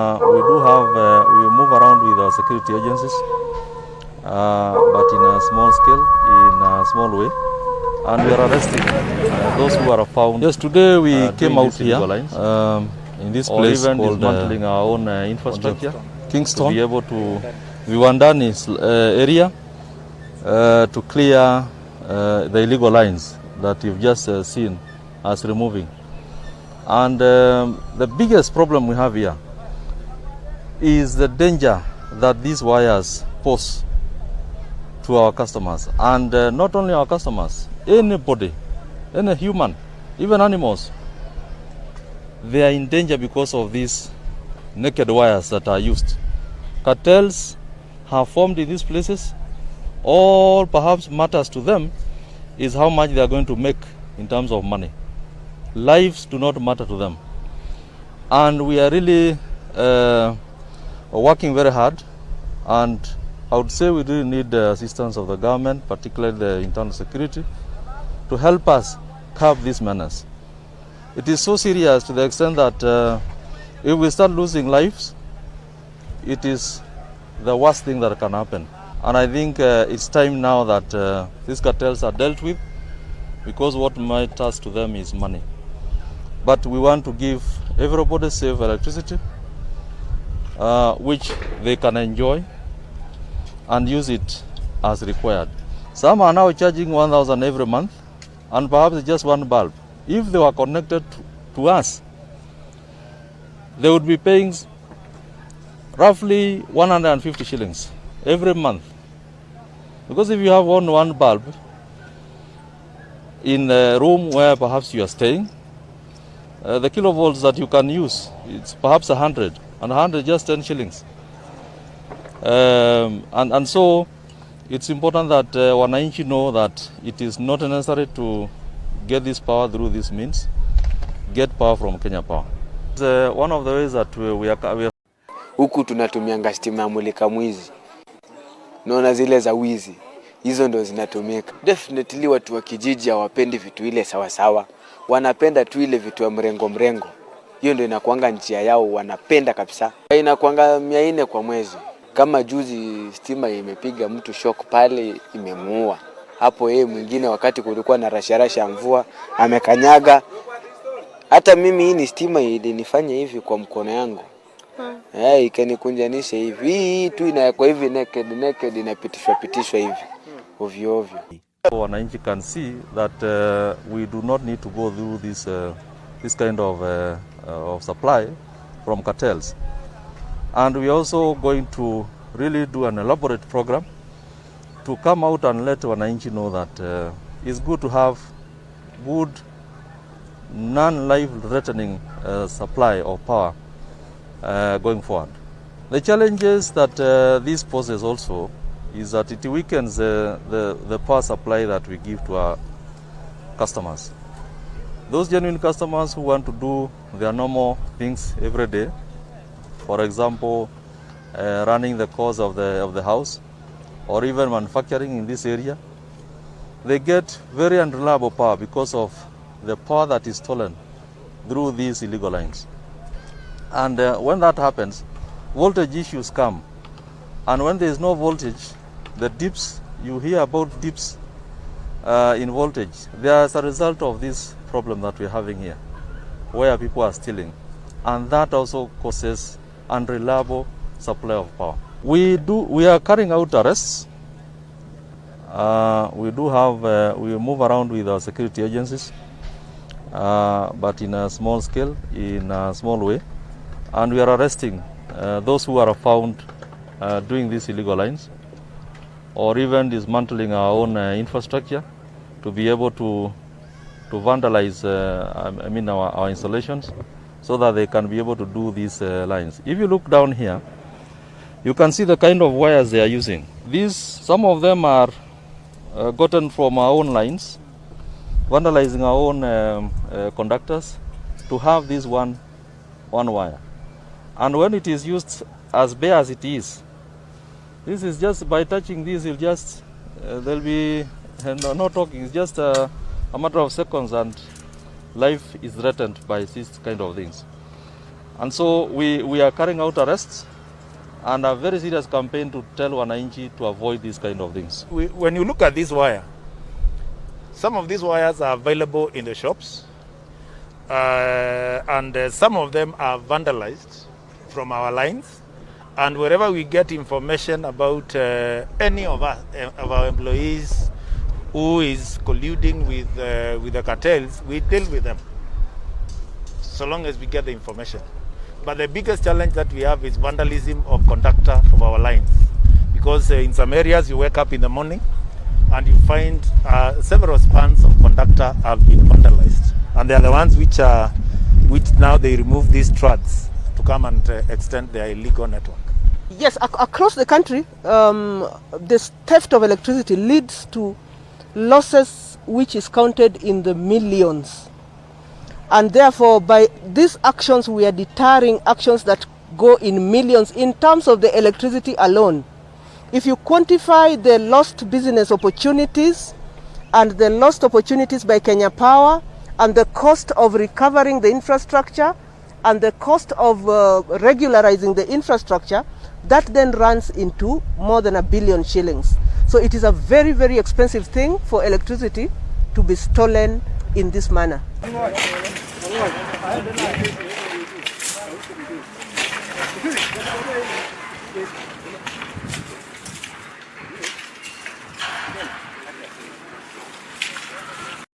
We do have, we move around with our security agencies, but in a small scale, in a small way, and we are arresting those who are found. Yes, today we came out here in this place even called dismantling our own infrastructure, Kingston, to be able to Viwandani's area to clear the illegal lines that you've just seen us removing. And the biggest problem we have here is the danger that these wires pose to our customers, and not only our customers, anybody, any human, even animals, they are in danger because of these naked wires that are used. Cartels have formed in these places. All perhaps matters to them is how much they are going to make in terms of money. Lives do not matter to them, and we are really working very hard, and I would say we really need the assistance of the government, particularly the internal security, to help us curb this menace. It is so serious to the extent that if we start losing lives, it is the worst thing that can happen. And I think it's time now that these cartels are dealt with, because what matters to them is money. But we want to give everybody safe electricity, which they can enjoy and use it as required. Some are now charging 1,000 every month, and perhaps just one bulb. If they were connected to us, they would be paying roughly 150 shillings every month. Because if you have one bulb in a room where perhaps you are staying, the kilovolts that you can use, it's perhaps 100, and 100 just 10 shillings. And so it's important that wananchi know that it is not necessary to get this power through these means. Get power from Kenya Power. One of the ways that we are huku tunatumianga stima ya mulika mwizi. Naona zile za wizi, hizo ndo zinatumika. Definitely watu wa kijiji hawapendi vitu ile sawa sawa. Wanapenda tu ile vitu ya mrengo. Hiyo ndio inakuanga njia yao, wanapenda kabisa. Inakuanga 400 kwa mwezi. Kama juzi stima imepiga mtu shock pale, imemuua. Hapo yeye mwingine wakati kulikuwa na rasharasha mvua amekanyaga. Hata mimi hii ni stima ilinifanya hivi kwa mkono yangu. Ikanikunjanisha hivi. Hii tu inakuwa hivi naked inapitishwa hivi ovyo. Wananchi can see that we do not need to go through this kind of supply from cartels. And we are also going to really do an elaborate program to come out and let wananchi know that it's good to have good non-life-threatening supply of power going forward. The challenges that this poses also is that it weakens the power supply that we give to our customers. Those genuine customers who want to do their normal things every day, for example, running the course of the house, or even manufacturing in this area, they get very unreliable power because of the power that is stolen through these illegal lines. And when that happens, voltage issues come. And when there is no voltage, the dips, you hear about dips in voltage. They are as a result of this problem that we're having here, where people are stealing. And that also causes unreliable supply of power. We are carrying out arrests. We move around with our security agencies, but in a small scale, in a small way. And we are arresting those who are found doing these illegal lines, or even dismantling our own infrastructure to be able to vandalize our installations, so that they can be able to do these lines. If you look down here, you can see the kind of wires they are using. Some of them are gotten from our own lines, vandalizing our own conductors to have this one wire. And when it is used as bare as it is, this is just by touching this, you'll just there'll be no talking. It's just a matter of seconds, and life is threatened by these kind of things. And so we are carrying out arrests and a very serious campaign to tell wananchi to avoid these kind of things. When you look at this wire, some of these wires are available in the shops, and some of them are vandalized from our lines. And wherever we get information about any of our employees who is colluding with the cartels, we deal with them, so long as we get the information. But the biggest challenge that we have is vandalism of conductor of our lines, because in some areas you wake up in the morning and you find several spans of conductor have been vandalized, and they are the ones which now they remove these struts to come and extend their illegal network. Yes, across the country, this theft of electricity leads to losses which is counted in the millions. And therefore, by these actions, we are deterring actions that go in millions in terms of the electricity alone. If you quantify the lost business opportunities and the lost opportunities by Kenya Power and the cost of recovering the infrastructure and the cost of regularizing the infrastructure, that then runs into more than 1 billion shillings. So it is a very, very expensive thing for electricity to be stolen in this manner.